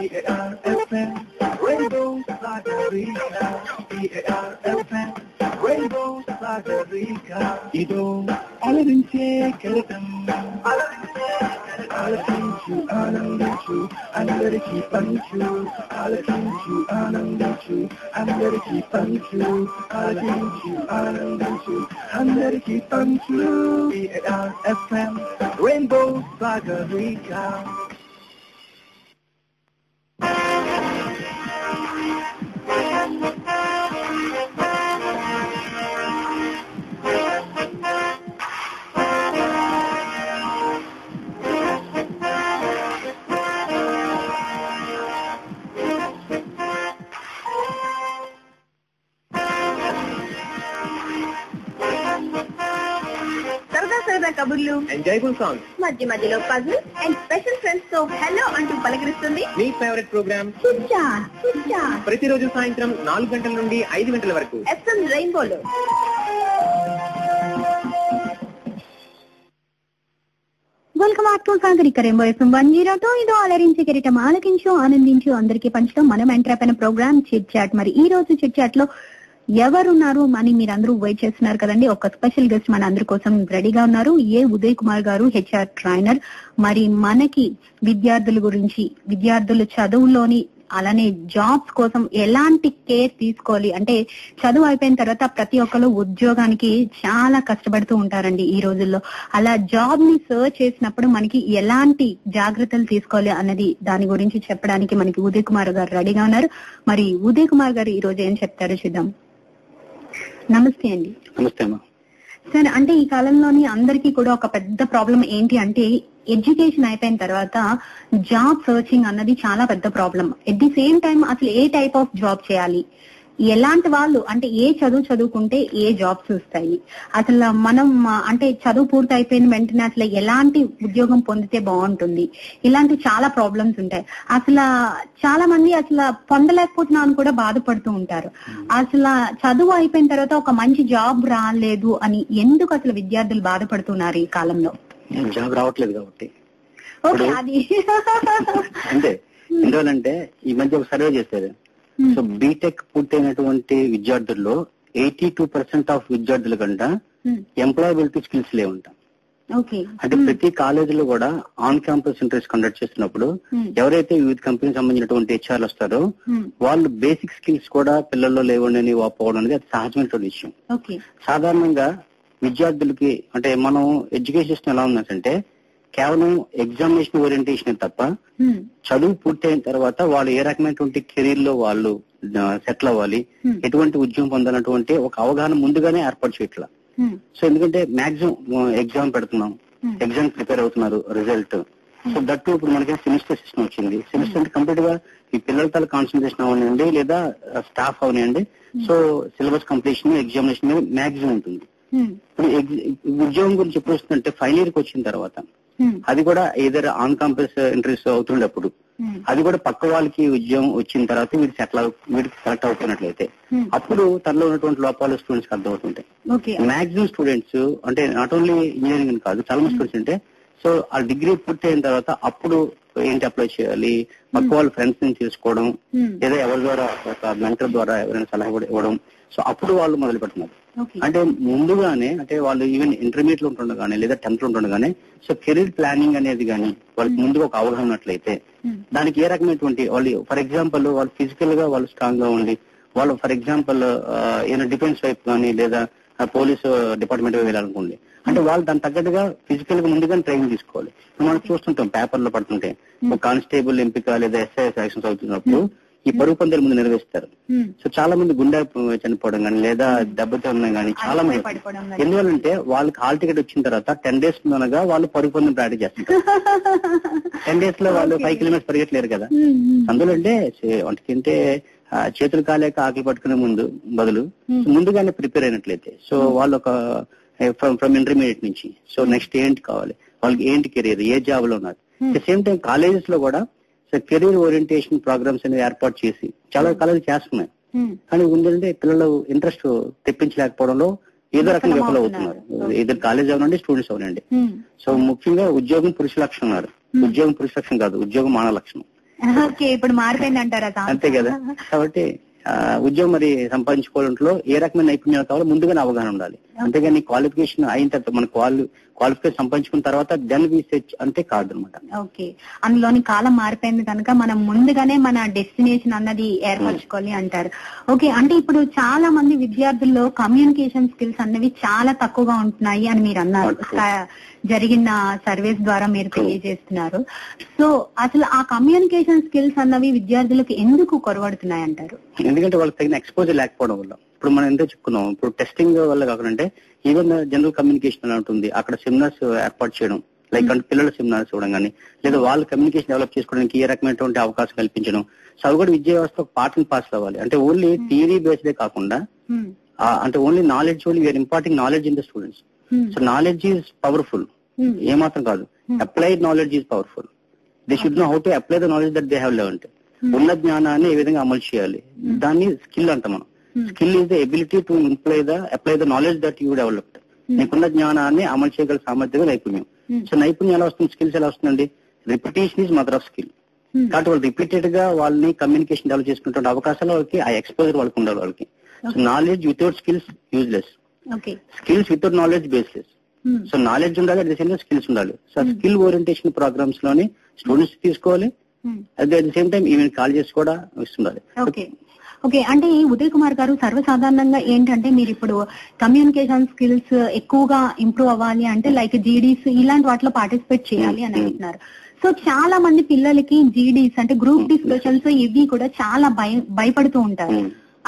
BAR-FM, Rainbow Sagarika, BAR-FM, Rainbow Sagarika, ido అలరించే కెరటం ఆలకించు ఆనందించు అందరికీ పంచు ఆలకించు ఆనందించు అందరికీ పంచు ఆలకించు ఆనందించు అందరికీ పంచు BAR-FM, Rainbow Sagarika. కబుర్లు, ఎంజాయబుల్ సాంగ్స్, మధ్య మధ్యలో పజిల్ అండ్ స్పెషల్ ఫ్రెండ్స్ తో హలో అంటూ పలకరిస్తుంది మీ ఫేవరెట్ ప్రోగ్రామ్ ప్రతిరోజు సాయంత్రం 4 గంటల నుండి 5 గంటల వరకు FM రెయిన్బోలో. Welcome back to Sagarika rainbow FM 102. ఇదో అలరించి కిరీటం ఆలకించు ఆనందించు అందరికీ పంచడం మనం ఎంటర్ అయిన ప్రోగ్రామ్ చిట్ చాట్. మరి ఈ రోజు చిట్ చాట్ లో ఎవరున్నారు అని మీరు అందరూ వెయిట్ చేస్తున్నారు కదండి. ఒక స్పెషల్ గెస్ట్ మన అందరి కోసం రెడీగా ఉన్నారు. ఉదయ్ కుమార్ గారు, HR ట్రైనర్. మరి మనకి విద్యార్థుల గురించి, విద్యార్థుల చదువులోని అలానే జాబ్స్ కోసం ఎలాంటి కేర్ తీసుకోవాలి అంటే, చదువు అయిపోయిన తర్వాత ప్రతి ఒక్కరు ఉద్యోగానికి చాలా కష్టపడుతూ ఉంటారండి ఈ రోజుల్లో. అలా జాబ్ ని సర్చ్ చేసినప్పుడు మనకి ఎలాంటి జాగ్రత్తలు తీసుకోవాలి అన్నది దాని గురించి చెప్పడానికి మనకి ఉదయ్ కుమార్ గారు రెడీగా ఉన్నారు. మరి ఉదయ్ కుమార్ గారు ఈ రోజు ఏం చెప్తారో చూద్దాం. నమస్తే అండి. నమస్తే అమ్మా. సార్, అంటే ఈ కాలంలోని అందరికీ కూడా ఒక పెద్ద ప్రాబ్లం ఏంటి అంటే, ఎడ్యుకేషన్ అయిపోయిన తర్వాత జాబ్ సర్చింగ్ అన్నది చాలా పెద్ద problem. At the same time అసలు ఏ టైప్ ఆఫ్ జాబ్ చేయాలి, ఎలాంటి వాళ్ళు అంటే ఏ చదువుకుంటే ఏ జాబ్స్ వస్తాయి, అసలు మనం అంటే చదువు పూర్తి అయిపోయిన వెంటనే అసలు ఎలాంటి ఉద్యోగం పొందితే బాగుంటుంది, ఇలాంటి చాలా ప్రాబ్లమ్స్ ఉంటాయి. అసలు చాలా మంది అసలు పొందలేకపోతున్నా అని కూడా బాధపడుతూ ఉంటారు. అసలు చదువు అయిపోయిన తర్వాత ఒక మంచి జాబ్ రాలేదు అని ఎందుకు అసలు విద్యార్థులు బాధపడుతున్నారు ఈ కాలంలో? జాబ్ రావట్లేదు కాబట్టి. ఓకే, అది అంతే. ఎందువల్లంటే ఈ మధ్య ఒక సర్వే చేశారు. సో బీటెక్ పూర్తయినటువంటి విద్యార్థుల్లో 82% ఆఫ్ విద్యార్థుల కంటే ఎంప్లాయబిలిటీ స్కిల్స్ లేవుంటాం. అంటే ప్రతి కాలేజీలో కూడా ఆన్ క్యాంపస్ ఇంటర్వ్యూస్ కండక్ట్ చేస్తున్నప్పుడు ఎవరైతే వివిధ కంపెనీకి సంబంధించినటువంటి HR వస్తారో వాళ్ళు బేసిక్ స్కిల్స్ కూడా పిల్లల్లో లేవని వాపోవడం అనేది అది సహజమైన విషయం. సాధారణంగా విద్యార్థులకి అంటే మనం ఎడ్యుకేషన్ సిస్టమ్ ఎలా ఉందంటే కేవలం ఎగ్జామినేషన్ ఓరియంటేషన్ తప్ప చదువు పూర్తయిన తర్వాత వాళ్ళు ఏ రకమైనటువంటి కెరీర్ లో వాళ్ళు సెటిల్ అవ్వాలి, ఎటువంటి ఉద్యోగం పొందాలన్నటువంటి ఒక అవగాహన ముందుగానే ఏర్పాటు చేయట్లా. సో ఎందుకంటే మాక్సిమం ఎగ్జామ్ పెడుతున్నాం, ఎగ్జామ్ ప్రిపేర్ అవుతున్నారు, రిజల్ట్. సో దట్టు ఇప్పుడు మనకి సెమిస్టర్ సిస్టమ్ వచ్చింది. సెమిస్టర్ అంటే కంప్లీట్ గా ఈ పిల్లలతో కాన్సన్ట్రేషన్ అవనివ్వండి లేదా స్టాఫ్ అవనివ్వండి. సో సిలబస్ కంప్లీషన్, ఎగ్జామినేషన్ మీద మాక్సిమం ఉంటుంది. ఇప్పుడు ఉద్యోగం గురించి ఎప్పుడు వస్తుందంటే ఫైనల్ ఇయర్ కి వచ్చిన తర్వాత అది కూడా ఏదైనా ఆన్ క్యాంపస్ ఇంటర్వ్యూస్ అవుతుండేప్పుడు అది కూడా పక్క వాళ్ళకి ఉద్యోగం వచ్చిన తర్వాత వీడికి సెలెక్ట్ అవుతున్నట్లయితే అప్పుడు తనలో ఉన్నటువంటి లోపాలు స్టూడెంట్స్ కి అర్థమవుతుంటాయి. మాక్సిమం స్టూడెంట్స్ అంటే నాట్ ఓన్లీ ఇంజనీరింగ్ కాదు, చాలా మంది స్టూడెంట్స్ అంటే సో ఆ డిగ్రీ పూర్తి అయిన తర్వాత అప్పుడు ఏంటి అప్లై చేయాలి, పక్క వాళ్ళ ఫ్రెండ్స్ ని తీసుకోవడం లేదా ఎవరి ద్వారా ఒక మెంటర్ ద్వారా ఎవరైనా సలహా ఇవ్వడం. సో అప్పుడు వాళ్ళు మొదలు పెడుతున్నారు. అంటే ముందుగానే అంటే వాళ్ళు ఈవెన్ ఇంటర్మీడియట్ లో ఉంటుండగానే లేదా 10th లో ఉంటుండగానే సో కెరీర్ ప్లానింగ్ అనేది కానీ వాళ్ళకి ముందుగా ఒక అవగాహన ఉన్నట్లయితే దానికి ఏ రకమైనటువంటి వాళ్ళు ఫర్ ఎగ్జాంపుల్ వాళ్ళు ఫిజికల్ గా వాళ్ళు స్ట్రాంగ్ గా ఉండి వాళ్ళు ఫర్ ఎగ్జాంపుల్ ఏదైనా డిఫెన్స్ వైపు కానీ లేదా పోలీసు డిపార్ట్మెంట్ వెళ్ళాలనుకోండి అంటే వాళ్ళు దాని తగ్గట్టుగా ఫిజికల్ గా ముందుగానే ట్రైనింగ్ తీసుకోవాలి. మనం చూస్తుంటాం పేపర్లో పడుతుంటే ఒక కానిస్టేబుల్ ఎంపిక లేదా SIS సెలక్షన్స్ అవుతున్నప్పుడు ఈ పరుగు పందాల ముందు నిర్వహిస్తారు. సో చాలా మంది గుండె చనిపోవడం కానీ లేదా దెబ్బతో ఉన్నాయి కానీ చాలా మంది. ఎందువల్లంటే వాళ్ళకి హాల్ టికెట్ వచ్చిన తర్వాత 10 days అనగా వాళ్ళు పరుగు పందెం ప్రాక్టీస్ చేస్తారు. 10 days లో వాళ్ళు 5 kilometers పరిగెట్టలేరు కదా. అందులో అంటే వంటికంటే చేతులు కాలేక ఆకలి పట్టుకునే బదులు ముందుగానే ప్రిపేర్ అయినట్లయితే సో వాళ్ళు ఒక ఫ్రమ్ ఇంటర్మీడియట్ నుంచి సో నెక్స్ట్ ఏంటి కావాలి, వాళ్ళకి ఏంటి కెరీర్, ఏ జాబ్ లో ఉన్నారు. At the same time colleges లో కూడా సో కెరీర్ ఓరియంటేషన్ ప్రోగ్రామ్స్ అనేది ఏర్పాటు చేసి చాలా కాలేజీలు చేస్తున్నాయి. కానీ ఏంటంటే పిల్లలు ఇంట్రెస్ట్ తెప్పించలేకపోవడంలో ఏదో రకంగా విఫలం అవుతున్నారు. ఇద్దరు కాలేజ్ అవనండి, స్టూడెంట్స్ అవనండి. సో ముఖ్యంగా ఉద్యోగం పురుష లక్షణం అన్నారు. ఉద్యోగం పురుష లక్షణం కాదు, ఉద్యోగం మానవ లక్షణం. ఓకే, ఇప్పుడు మారిపోయింది అంటారా? అంతే కదా. కాబట్టి ఉద్యోగం మరి సంపాదించుకోవడంలో ఏ రకమైన నైపుణ్యాలు కావాలో ముందుగానే అవగాహన ఉండాలి. అంతేగాని క్వాలిఫికేషన్ అయిన తర్వాత మన క్వాలిఫికేషన్ సంపాదించుకున్న తర్వాత దెన్ వి సెర్చ్ అంటే కాదు అనమాట. ఓకే, అందులోని కాలం మారిపోయింది కనుక మనం ముందుగానే మన డెస్టినేషన్ అన్నది ఏర్పరచుకోవాలి అంటారు. ఓకే, అంటే ఇప్పుడు చాలా మంది విద్యార్థుల్లో కమ్యూనికేషన్ స్కిల్స్ అన్నవి చాలా తక్కువగా ఉంటున్నాయి అని మీరు అన్నారు. జరిగిన సర్వేస్ ద్వారా మీరు తెలియజేస్తున్నారు. సో అసలు ఆ కమ్యూనికేషన్ స్కిల్స్ అన్నవి విద్యార్థులకు ఎందుకు కొరవడుతున్నాయి అంటారు? ఎందుకంటే వాళ్ళకి తగిన ఎక్స్పోజర్ లేకపోవడం వల్ల. ఇప్పుడు మనం ఎంతో చెప్పుకున్నాం, ఇప్పుడు టెస్టింగ్ వల్ల కాకుండా ఈవెన్ జనరల్ కమ్యూనికేషన్ అని ఉంటుంది, అక్కడ సెమినార్స్ ఏర్పాటు చేయడం, లైక్ అంటే పిల్లల సెమినార్స్ ఇవ్వడం కానీ, లేదా వాళ్ళు కమ్యూనికేషన్ డెవలప్ చేసుకోవడానికి ఏ రకమైనటువంటి అవకాశం కల్పించడం. సో అవి కూడా విద్యా వ్యవస్థ ఒక పార్ట్ అండ్ పార్సల్ అవ్వాలి. అంటే ఓన్లీ థియరీ బేస్డే కాకుండా, అంటే only knowledge, only we're imparting knowledge in the students. So knowledge is powerful, ఏమాత్రం కాదు. Applied knowledge is powerful. They should know how to apply the knowledge that they have learned. ఉన్న జ్ఞానాన్ని ఏ విధంగా అమలు చేయాలి, దాన్ని స్కిల్ అంటాం మనం. Skill is the ability to apply the knowledge that you developed. నీకున్న జ్ఞానాన్ని అమలు చేయగల సామర్థ్యం నైపుణ్యం. సో నైపుణ్యం ఎలా వస్తుంది, స్కిల్స్ ఎలా వస్తుందండి? Repetition is mother of skill. కాబట్టి వాళ్ళు రిపీటెడ్ గా వాళ్ళని కమ్యూనికేషన్ డెవలప్ చేసుకుంటున్న అవకాశాలు వాళ్ళకి, ఆ ఎక్స్పోజర్ వాళ్ళకి ఉండాలి వాళ్ళకి. So knowledge without skills useless, skills without knowledge baseless. So knowledge ఉండాలి, at the same time skills ఉండాలి. సో స్కిల్ ఓరియంటేషన్ ప్రోగ్రామ్స్ లోని స్టూడెంట్స్ తీసుకోవాలి, అట్ ది సేమ్ టైం ఈవెన్ కాలేజెస్ కూడా ఇస్తుండాలి. ఓకే, అంటే ఉదయ్ కుమార్ గారు, సర్వసాధారణంగా ఏంటంటే మీరు ఇప్పుడు కమ్యూనికేషన్ స్కిల్స్ ఎక్కువగా ఇంప్రూవ్ అవ్వాలి అంటే లైక్ జీడీస్ ఇలాంటి వాటిలో పార్టిసిపేట్ చేయాలి అని అంటున్నారు. సో చాలా మంది పిల్లలకి జీడీస్ అంటే గ్రూప్ డిస్కషన్స్ ఇవి కూడా చాలా భయపడుతూ ఉంటారు.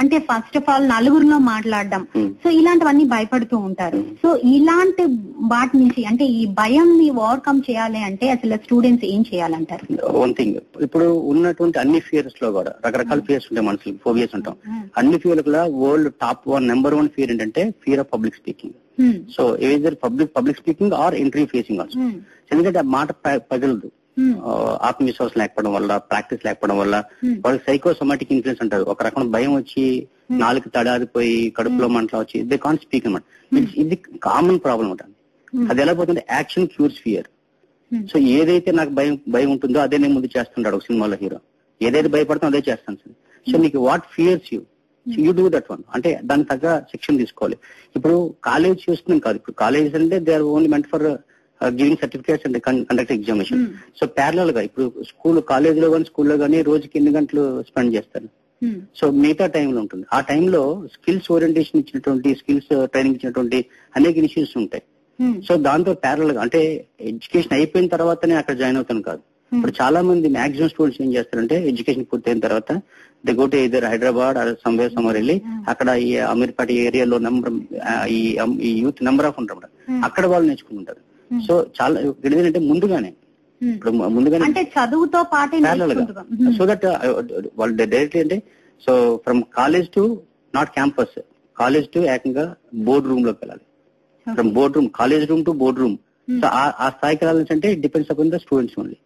అంటే ఫస్ట్ ఆఫ్ ఆల్ నలుగురిలో మాట్లాడడం, సో ఇలాంటివన్నీ భయపడుతూ ఉంటారు. సో ఇలాంటి వాటి నుంచి అంటే ఈ భయాన్ని ఓవర్కమ్ చేయాలి అంటే అసలు స్టూడెంట్స్ ఏం చేయాలంటారు? వన్ థింగ్, ఇప్పుడు ఉన్నటువంటి అన్ని ఫియర్స్ లో కూడా రకరకాల ఫియర్స్ ఉంటాయి మనుషులకి, ఫోబియాస్ ఉంటాం. అన్ని ఫియర్ కూడా వరల్డ్ టాప్ నెంబర్ 1 ఫియర్ ఏంటంటే fear of public speaking. So either public speaking or interview facing also. ఎందుకంటే ఆ మాట పగలదు, ఆత్మవిశ్వాసం లేకపోవడం వల్ల, ప్రాక్టీస్ లేకపోవడం వల్ల వాళ్ళకి సైకోసోమాటిక్ ఇన్ఫ్లుయెన్స్ అంటారు. ఒక రకమైన భయం వచ్చి నాలుగు తడారిపోయి కడుపులో మంటలు వచ్చి దే కాంట్ స్పీక్ అనమాట. ఇది కామన్ ప్రాబ్లం ఉంటుంది. అది ఎలా పోతుంది, యాక్షన్ క్యూర్స్ ఫియర్. సో ఏదైతే నాకు భయం ఉంటుందో అదే నేను ముందు చేస్తుంటాడు ఒక సినిమాలో హీరో. ఏదైతే భయపడుతుందో అదే చేస్తాను సార్. సో నీకు what fears you do that one. అంటే దానికి తగ్గ శిక్షణ తీసుకోవాలి. ఇప్పుడు కాలేజ్ చూస్తున్నాం కాదు, ఇప్పుడు కాలేజెస్ అంటే they are only meant for giving certificates and conduct examination. So parallel గా ఇప్పుడు కాలేజ్ లో కానీ స్కూల్లో కానీ రోజుకి ఎన్ని గంటలు స్పెండ్ చేస్తారు. సో మిగతా టైంలో ఉంటుంది. ఆ టైంలో స్కిల్స్ ఓరియంటేషన్ ఇచ్చినటువంటి, స్కిల్స్ ట్రైనింగ్ ఇచ్చినటువంటి అనేక ఇనిషియేటివ్స్ ఉంటాయి. సో దాంతో ప్యారలల్ గా అంటే ఎడ్యుకేషన్ అయిపోయిన తర్వాతనే అక్కడ జాయిన్ అవుతాను కాదు. ఇప్పుడు చాలా మంది మాక్సిమం స్టూడెంట్స్ ఏం చేస్తారంటే ఎడ్యుకేషన్ పూర్తయిన తర్వాత they go to either Hyderabad or somewhere వెళ్ళి అక్కడ ఈ అమీర్పేట ఏరియాలో ఈ యూత్ నెంబర్ ఆఫ్ ఉంటారు, అక్కడ వాళ్ళు నేర్చుకుంటుంటారు. సో చాలా ఏంటంటే ముందుగానే అంటే చదువుతో పాటు సో దట్ వాళ్ళు డైరెక్ట్లీ అంటే so from college to not campus, college to ఏకంగా బోర్డ్ రూమ్ లోకి వెళ్ళాలి. From board room, college room to board room. So ఆ స్థాయికి వెళ్ళాలంటే it depends upon the students only.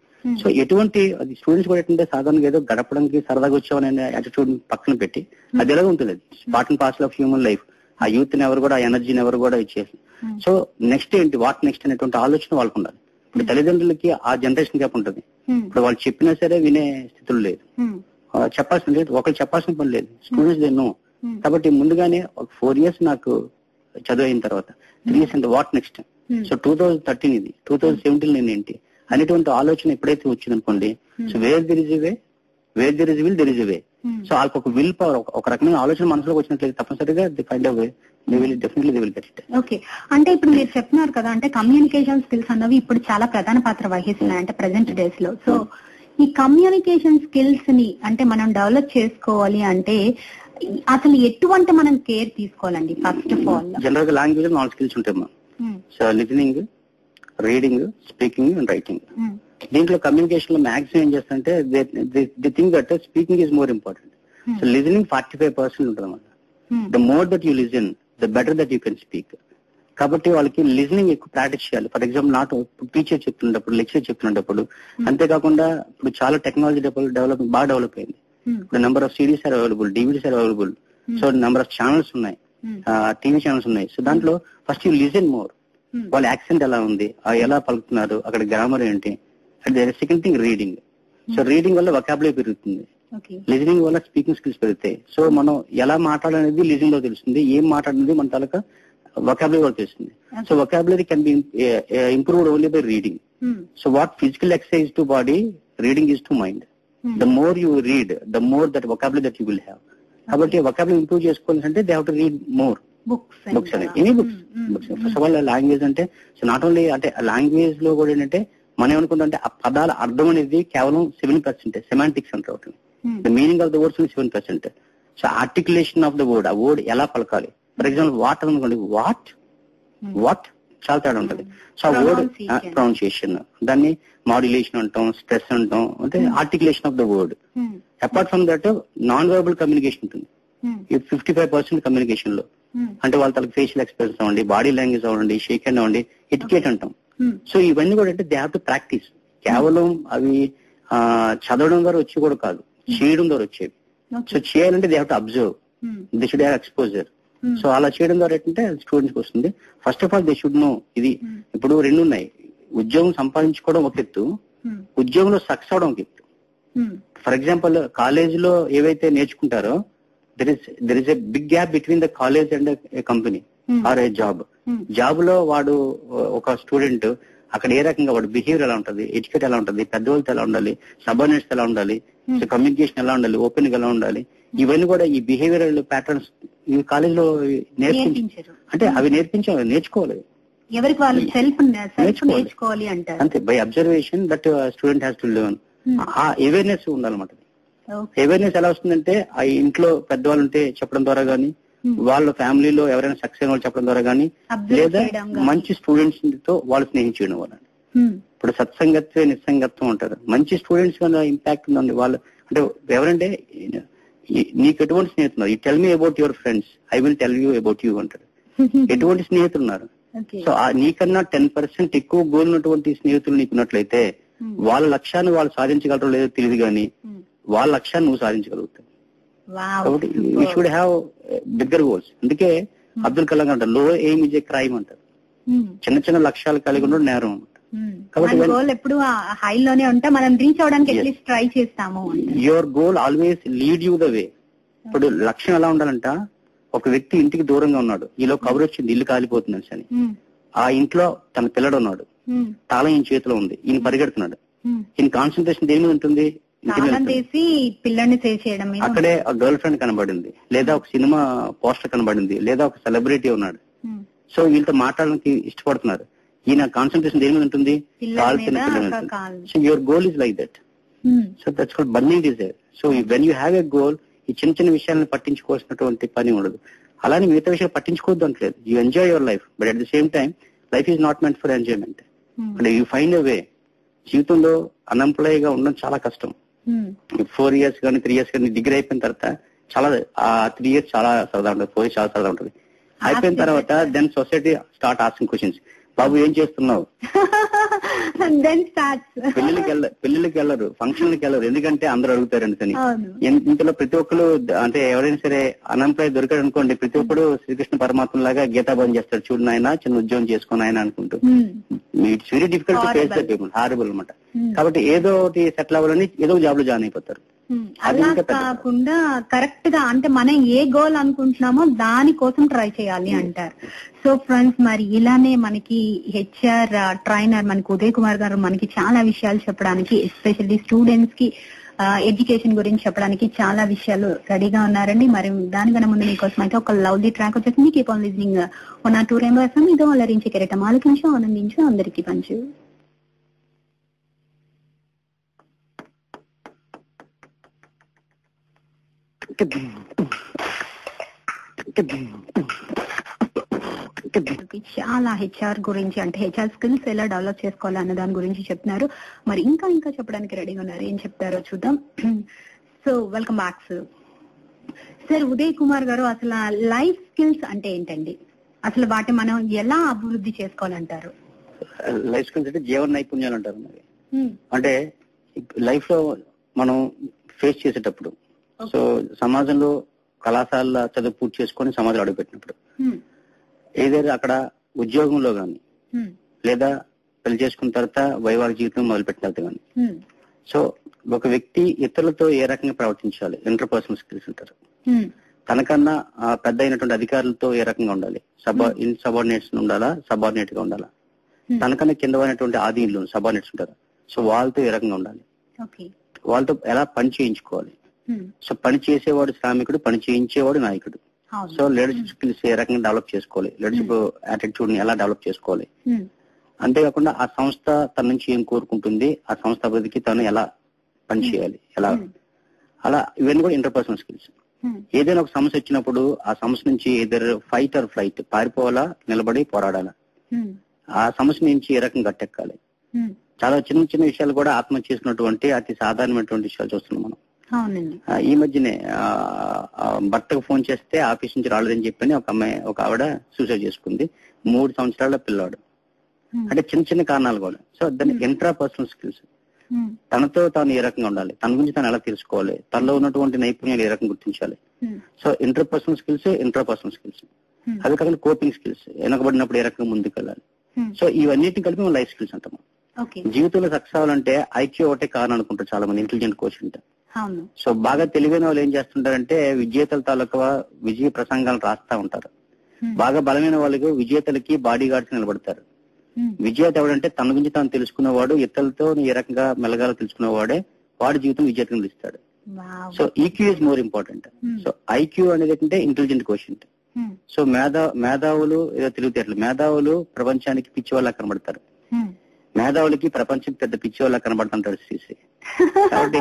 So ఎటువంటి స్టూడెంట్స్ కూడా ఏంటంటే సాధారణంగా ఏదో గడపడానికి సరదాగా వచ్చామనే యాటిట్యూడ్ పక్కన పెట్టి అది ఎలాగ ఉంటుంది, అది part and parcel of human life. ఆ యూత్ ని ఎవరు కూడా, ఆ ఎనర్జీని ఎవరు కూడా ఇచ్చేసి సో నెక్స్ట్ ఏంటి, వాట్ నెక్స్ట్ అనేటువంటి ఆలోచన వాళ్ళకు ఉండాలి. ఇప్పుడు తల్లిదండ్రులకి ఆ జనరేషన్ గ్యాప్ ఉంటుంది. ఇప్పుడు వాళ్ళు చెప్పినా సరే వినే స్థితులు లేదు, చెప్పాల్సిన లేదు, ఒకరు చెప్పాల్సిన పని లేదు. Students they know. కాబట్టి ముందుగానే ఒక 4 years నాకు చదువు అయిన తర్వాత 3 years అంటే వాట్ నెక్స్ట్. సో 2013 ఇది, 2017 నేను ఏంటి అనేటువంటి ఆలోచన ఎప్పుడైతే వచ్చింది అనుకోండి, so where there is a will there is a way. So వాళ్ళకి ఒక విల్ పవర్, ఒక రకమైన ఆలోచన మనసులోకి వచ్చినట్లయితే తప్పనిసరిగా the find a way. Okay, అంటే ఇప్పుడు మీరు చెప్తున్నారు కదా, అంటే కమ్యూనికేషన్ స్కిల్స్ అన్నవి ఇప్పుడు చాలా ప్రధాన పాత్ర వహిస్తున్నాయి అంటే ప్రెసెంట్ డేస్ లో. సో ఈ కమ్యూనికేషన్ స్కిల్స్ ని అంటే మనం డెవలప్ చేసుకోవాలి అంటే అసలు ఎటువంటి మనం కేర్ తీసుకోవాలండి? ఫస్ట్ ఆఫ్ ఆల్ జనరల్ గా లాంగ్వేజ్ 4 స్కిల్స్ ఉంటాయి అమ్మా. So listening, reading, speaking and writing. దీంట్లో కమ్యూనికేషన్ లో మాక్సిమం ఏం చేస్తారంటే the think that speaking is more important. So listening 45% ఉంటుంది అన్నమాట. The more that you listen the better that you can speak. కాబట్టి వాళ్ళకి లిజనింగ్ ఎక్కువ ప్రాక్టీస్ చేయాలి. ఫర్ ఎగ్జాంపుల్ నాట్ టీచర్ చెప్తున్నప్పుడు, లెక్చర్ చెప్తున్నప్పుడు. అంతేకాకుండా ఇప్పుడు చాలా టెక్నాలజీ డెవలప్మెంట్ బాగా డెవలప్ అయింది. ఇప్పుడు number of CDs are available, DVDs are available. So number of channels ఉన్నాయి, టీవీ ఛానల్స్ ఉన్నాయి. సో దాంట్లో ఫస్ట్ యూ లిజన్ మోర్. వాళ్ళ యాక్సెంట్ ఎలా ఉంది, ఎలా పలుకుతున్నారు, అక్కడ గ్రామర్ ఏంటి. And second thing reading. So reading వల్ల వొకాబులరీ పెరుగుతుంది, లిజనింగ్ వల్ల స్పీకింగ్ స్కిల్స్ పెరుగుతాయి. సో మనం ఎలా మాట్లాడాలనేది లిజనింగ్ లో తెలుస్తుంది, ఏం మాట్లాడినది మన తాలూకా వొకాబులరీ వల్ల తెలుస్తుంది. So vocabulary can be improved only by reading. So what physical exercise to body, reading is to mind. The more you read, the more that vocabulary that you will have. కాబట్టి vocabulary improve చేసుకోవాలంటే they have to read more books అనేది, any books. First of all language అంటే so not only అంటే language లో కూడా ఏంటంటే మనం ఏమనుకుంటే ఆ పదాల అర్థం అనేది కేవలం 7%, సెమాంటిక్స్ అంటారు. The meaning of the words 7%. So articulation of the word, ఆ వర్డ్ ఎలా పలకాలి. ఫర్ ఎగ్జాంపుల్ వాట్ అనుకోండి, వాట్ చాలా తేడా ఉంటుంది. సో ఆ వర్డ్ ప్రొనౌన్సియేషన్, దాన్ని మాడ్యులేషన్ అంటాం, స్ట్రెస్ అంటాం, అంటే articulation of the word. Apart from that non verbal communication ఉంటుంది 55% కమ్యూనికేషన్ లో. అంటే వాళ్ళ తనకు ఫేషియల్ ఎక్స్ప్రెషన్ అవ్వండి, బాడీ లాంగ్వేజ్ అవ్వండి, షేక్ హ్యాండ్ అవ్వండి, ఎటికేట్ అంటాం. సో ఇవన్నీ కూడా అంటే దే హావ్ టు ప్రాక్టీస్. కేవలం అవి చదవడం ద్వారా వచ్చి కూడా కాదు, చేయడం ద్వారా వచ్చేవి. సో చేయాలంటే they have to observe, they should have exposure. So అలా చేయడం ద్వారా ఏంటంటే స్టూడెంట్స్ వస్తుంది. First of all they should no. ఇది ఇప్పుడు రెండు ఉన్నాయి, ఉద్యోగం సంపాదించుకోవడం ఒక ఎత్తు, ఉద్యోగంలో సక్సెస్ అవడం ఒక ఎత్తు. ఫర్ ఎగ్జాంపుల్ కాలేజ్ లో ఏవైతే నేర్చుకుంటారో there is a big gap between the college and a company or a job. Job లో వాడు ఒక స్టూడెంట్ అక్కడ ఏ రకంగా వాడు బిహేవియర్ ఎలా ఉంటది, ఎడ్యుకేట్ ఎలా ఉంటది, పెద్దవాళ్ళతో ఎలా ఉండాలి, సబార్డినేట్స్ ఎలా ఉండాలి, కమ్యూనికేషన్ ఎలా ఉండాలి, ఓపెన్ గా ఎలా ఉండాలి, ఇవన్నీ కూడా ఈ బిహేవియరల్ ప్యాటర్న్స్ ఈ కాలేజ్ లో నేర్పించారు. అంటే అవి నేర్చుకోవాలి, ఎవరికి వాళ్ళు నేర్చుకోవాలి అంటారు. అంతే, by observation that student has to learn. ఆ అవేర్నెస్ ఉండాలన్నమాట. అవేర్నెస్ ఎలా వస్తుందంటే ఆ ఇంట్లో పెద్దవాళ్ళు ఉంటే చెప్పడం ద్వారా గానీ, వాళ్ళ ఫ్యామిలీలో ఎవరైనా సక్సెస్ అయిన వాళ్ళు చెప్పడం ద్వారా గానీ, లేదా మంచి స్టూడెంట్స్ తో వాళ్ళు స్నేహించడం వల్ల. ఇప్పుడు సత్సంగత్వే నిస్సంగత్వం అంటారు. మంచి స్టూడెంట్స్ ఇంపాక్ట్ ఉందండి. వాళ్ళు అంటే ఎవరంటే నీకు ఎటువంటి స్నేహితున్నారు, you tell me about your friends, I will tell you about you అంటారు. ఎటువంటి స్నేహితులు ఉన్నారు. సో నీకన్నా 10% ఎక్కువ గోల్ ఉన్నటువంటి స్నేహితులు నీకున్నట్లయితే వాళ్ళ లక్ష్యాన్ని వాళ్ళు సాధించగలరో లేదో తెలియదు, కానీ వాళ్ళ లక్ష్యాన్ని నువ్వు సాధించగలుగుతావు. కాబట్టి you should have bigger goals. అందుకే అబ్దుల్ కలాం అంటారు, లో ఎయిమ్ ఇస్ ఏ క్రైమ్ అంటారు. చిన్న చిన్న లక్ష్యాలు కలిగి ఉండడం నేరం. కాబట్టి ఎప్పుడు హైలోనే ఉంటే మనం రీచ్ అవడానికి అట్లీస్ట్ ట్రై చేస్తాము. Your goal always lead you the way. ఇప్పుడు లక్ష్యం ఎలా ఉండాలంట, ఒక వ్యక్తి ఇంటికి దూరంగా ఉన్నాడు, ఈలో కబురు వచ్చింది ఇల్లు కాలిపోతుంది అని. ఆ ఇంట్లో తన పిల్లడు ఉన్నాడు, తాళం ఈయన చేతిలో ఉంది, ఈయన పరిగెడుతున్నాడు. ఈయన కాన్సన్ట్రేషన్ దేని మీద ఉంటుంది, పిల్లల్ని సేవ్ చేయడం. అక్కడే గర్ల్ ఫ్రెండ్ కనబడింది, లేదా ఒక సినిమా పోస్టర్ కనబడింది, లేదా ఒక సెలబ్రిటీ ఉన్నాడు. సో వీళ్ళతో మాట్లాడడానికి ఇష్టపడుతున్నారు. ఈయన కాన్సన్ట్రేషన్ దేని మీద ఉంటుంది, కాల్సిన పిల్లలు. So your goal is like that. So that's called burning desire. So when you have a goal, ఈ చిన్న చిన్న విషయాలను పట్టించుకోవాల్సినటువంటి పని ఉండదు. అలానే మిగతా విషయాలు పట్టించుకోవద్దు అంటలేదు. You enjoy your life, but at the same time life is not meant for enjoyment. అంటే యూ ఫైండ్ ఎ వే. జీవితంలో అన్ఎంప్లాయ్ గా ఉండడం చాలా కష్టం. 4 years కానీ 3 years కానీ డిగ్రీ అయిపోయిన తర్వాత చాలా 3 years చాలా సరదా ఉంటుంది, 4 years చాలా సరదా ఉంటుంది. అయిపోయిన తర్వాత then society start asking questions. బాబు ఏం చేస్తున్నావు, పెళ్లిళ్ళకి వెళ్ళరు, ఫంక్షన్లకి వెళ్ళరు, ఎందుకంటే అందరూ అడుగుతారండి అని. ఇంతలో ప్రతి ఒక్కరు అంటే ఎవరైనా సరే అన్ఎంప్లాయ్ దొరికాడు అనుకోండి, ప్రతి ఒక్కరు శ్రీకృష్ణ పరమాత్మ లాగా గీతా బంద్ చేస్తాడు, చూడు నాయన చిన్న ఉద్యోగం చేసుకుని ఆయన అనుకుంటూ. It's very difficult to face the people, horrible అనమాట. కాబట్టి ఏదో ఒకటి సెటిల్ అవ్వాలని ఏదో జాబ్ లో జాయిన్ అయిపోతారు. అలా కాకుండా కరెక్ట్ గా అంటే మనం ఏ గోల్ అనుకుంటున్నామో దానికోసం ట్రై చేయాలి అంటారు. సో ఫ్రెండ్స్, మరి ఇలానే మనకి హెచ్ఆర్ ట్రైనర్ మనకి ఉదయ్ కుమార్ గారు మనకి చాలా విషయాలు చెప్పడానికి, ఎస్పెషల్లీ స్టూడెంట్స్ కి ఎడ్యుకేషన్ గురించి చెప్పడానికి చాలా విషయాలు రెడీగా ఉన్నారండి. మరి దానికన్నా ముందు మీకోసం అయితే ఒక లవ్లీ ట్రాక్ వచ్చేసింది. Keep on listening 102 FM. ఇదో అలరించి కెరటం ఆలకించు, ఆనందించు, అందరికీ పంచు. చాలా హెచ్ఆర్ గురించి అంటే హెచ్ఆర్ స్కిల్స్ ఎలా డెవలప్ చేసుకోవాలి అన్న దాని గురించి చెప్తున్నారు. మరి ఇంకా చెప్పడానికి రెడీగా ఉన్నారు, ఏం చెప్తారో చూద్దాం. So welcome back sir Uday Kumar గారు. అసలు లైఫ్ స్కిల్స్ అంటే ఏంటండి, అసలు వాటి మనం ఎలా అభివృద్ధి చేసుకోవాలంటారు? లైఫ్ స్కిల్స్ అంటే జీవన నైపుణ్యాలు అంటారు. మరి అంటే లైఫ్ లో మనం ఫేస్ చేసేటప్పుడు, సో సమాజంలో కళాశాల చదువు పూర్తి చేసుకొని సమాజంలో అడుగుపెట్టినప్పుడు, ఏదైనా అక్కడ ఉద్యోగంలో గాని, లేదా పెళ్లి చేసుకున్న తర్వాత వైవాహిక జీవితం మొదలు పెట్టిన తర్వాత గాని, సో ఒక వ్యక్తి ఇతరులతో ఏ రకంగా ప్రవర్తించాలి, ఇంటర్పర్సనల్ స్కిల్స్ అంటారు. తనకన్నా పెద్ద అయినటువంటి అధికారులతో ఏ రకంగా ఉండాలి, ఇన్సబార్డినేట్స్ ఉండాలా, సబార్డినేట్ గా ఉండాలా, తనకన్నా కింద అయినటువంటి ఆధీనులు సబార్డినేట్స్ ఉంటారు, సో వాళ్ళతో ఏ రకంగా ఉండాలి, వాళ్ళతో ఎలా పని చేయించుకోవాలి. సో పని చేసేవాడు శ్రామికుడు, పని చేయించేవాడు నాయకుడు. సో లీడర్షిప్ స్కిల్స్ ఏ రకంగా డెవలప్ చేసుకోవాలి, లీడర్షిప్ యాటిట్యూడ్ ని ఎలా డెవలప్ చేసుకోవాలి, అంతేకాకుండా ఆ సంస్థ తన నుంచి ఏం కోరుకుంటుంది, ఆ సంస్థ అభివృద్ధికి తను ఎలా పని చేయాలి, ఎలా అలా ఇవన్నీ కూడా ఇంటర్పర్సనల్ స్కిల్స్. ఏదైనా ఒక సమస్య వచ్చినప్పుడు ఆ సమస్య నుంచి ఏదర్ ఫైట్ ఆర్ ఫ్లైట్, పారిపోవాలా, నిలబడి పోరాడాలా, ఆ సమస్య నుంచి ఏ రకంగా గట్టెక్కాలి. చాలా చిన్న చిన్న విషయాలు కూడా ఆత్మహత్య చేసుకున్నటువంటి అతి సాధారణమైనటువంటి విషయాలు చూస్తున్నాం మనం. ఈ మధ్యనే భర్తకు ఫోన్ చేస్తే ఆఫీస్ నుంచి రాలేదని చెప్పని ఒక ఆవిడ సూసైడ్ చేసుకుంది. 3 సంవత్సరాల పిల్లాడు. అంటే చిన్న చిన్న కారణాలు కూడా. సో దాని ఇంట్రా పర్సనల్ స్కిల్స్, తనతో తాను ఏ రకంగా ఉండాలి, తన గురించి తను ఎలా తెలుసుకోవాలి, తనలో ఉన్నటువంటి నైపుణ్యాలు ఏ రకంగా గుర్తించాలి. So inter personal skills, intra personal skills. అవి కాకుండా కోపింగ్ స్కిల్స్, వెనకబడినప్పుడు ఏ రకంగా ముందుకు వెళ్ళాలి. సో ఇవన్నిటిని కలిపి మనం లైఫ్ స్కిల్స్ అంటాము. జీవితంలో సక్సెస్ అవ్వాలంటే ఐక్యూ ఒకటే కారణం అనుకుంటారు చాలా మంది ఇంటెలిజెంట్ కోషెంట్. సో బాగా తెలివైన వాళ్ళు ఏం చేస్తుంటారంటే విజేతల తాలూకా విజయ ప్రసంగాలు రాస్తా ఉంటారు. బాగా బలమైన వాళ్ళకి విజేతలకి బాడీ గార్డ్స్ నిలబడతారు. విజేత ఎవడంటే తన గురించి తాను తెలుసుకున్నవాడు, ఇతరులతో ఏ రకంగా మెలగాలో తెలుసుకున్నవాడే వాడి జీవితం విజేతను నిలుస్తాడు. So EQ is more important. So IQ అనేది ఏంటంటే ఇంటెలిజెంట్ కోషెంట్. సో మేధావులు ఏదో తెలివితేటలు, మేధావులు ప్రపంచానికి పిచ్చి వాళ్ళ కనబడతారు, మేధావులకి ప్రపంచం పెద్ద పిచ్చి వాళ్ళ కనబడుతుంటారు శ్రీశ్రీ. కాబట్టి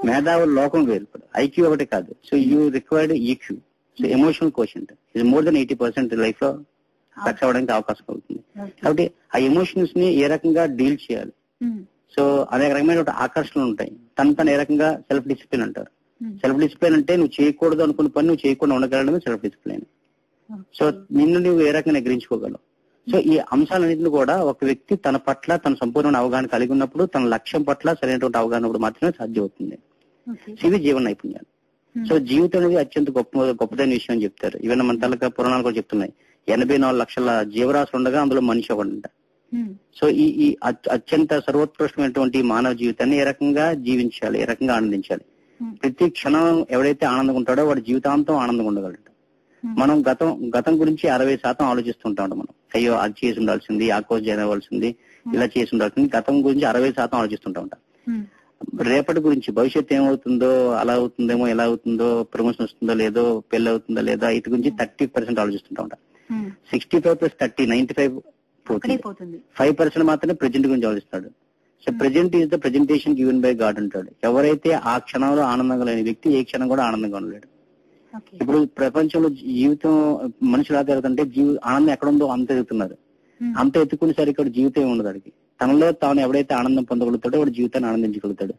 మేధావులు లోకం వేరు, ఐక్యూ ఒకటే కాదు. So you required EQ. So emotional quotient is more than 80% life లో సక్సెస్ అవడానికి అవకాశం అవుతుంది. కాబట్టి ఆ ఎమోషన్స్ ని ఏ రకంగా డీల్ చేయాలి. సో అనేక రకమైన ఆకర్షణలు ఉంటాయి. తను ఏ రకంగా సెల్ఫ్ డిసిప్లిన్ అంటారు. సెల్ఫ్ డిసిప్లిన్ అంటే నువ్వు చేయకూడదు అనుకున్న పని నువ్వు చేయకుండా ఉండగలడమే సెల్ఫ్ డిసిప్లిన్. సో నిన్ను నువ్వు ఏ రకంగా గ్రహించుకోగలవు. సో ఈ అంశాలన్నింటినీ కూడా ఒక వ్యక్తి తన పట్ల తన సంపూర్ణ అవగాహన కలిగి ఉన్నప్పుడు, తన లక్ష్యం పట్ల సరైనటువంటి అవగాహన మాత్రమే సాధ్యం అవుతుంది. ఇవి జీవన నైపుణ్యాలు. సో జీవితం అనేది అత్యంత గొప్పదైన విషయం అని చెప్తారు. ఈవెన్ మన తలక పురాణాలు కూడా చెప్తున్నాయి. 84 లక్షల జీవరాశులు ఉండగా అందులో మనిషి ఒకడంట. సో ఈ అత్యంత సర్వోత్కృష్టమైనటువంటి మానవ జీవితాన్ని ఏ రకంగా జీవించాలి, ఏ రకంగా ఆనందించాలి. ప్రతి క్షణం ఎవడైతే ఆనందంగా ఉంటాడో వాడి జీవితాంతం ఆనందంగా ఉండగలడు. మనం గతం గురించి 60% ఆలోచిస్తుంటాం. మనం అయ్యో అది చేసి ఉండాల్సింది, ఆ కోర్స్ జాయిన్ అవ్వాల్సింది, ఇలా చేసి ఉండాల్సింది, గతం గురించి 60% ఆలోచిస్తుంటా ఉంటాం. రేపటి గురించి భవిష్యత్తు ఏమవుతుందో, అలా అవుతుందేమో, ఎలా అవుతుందో, ప్రమోషన్ వస్తుందో లేదో, పెళ్లి అవుతుందో లేదా, ఇటు గురించి 30% ఆలోచిస్తుంటా ఉంటాం. 65 + 30 95 పోతుంది. 5% మాత్రమే ప్రెజెంట్ గురించి ఆలోచిస్తాడు. So present is the presentation given by God అంటాడు. ఎవరైతే ఆ క్షణంలో ఆనందంగా లేని వ్యక్తి ఏ క్షణం కూడా ఆనందంగా ఉండలేడు. ఇప్పుడు ప్రపంచంలో జీవితం మనుషులు ఎలా జరుగుతుంటే ఆనందం ఎక్కడుందో అంత ఎదుగుతున్నారు. అంత ఎత్తుకునేసరికి ఇక్కడ జీవితం ఉండదు. అడిగి తనలో తాను ఎవడైతే ఆనందం పొందగలుగుతాడో వాడు జీవితాన్ని ఆనందించగలుగుతాడు.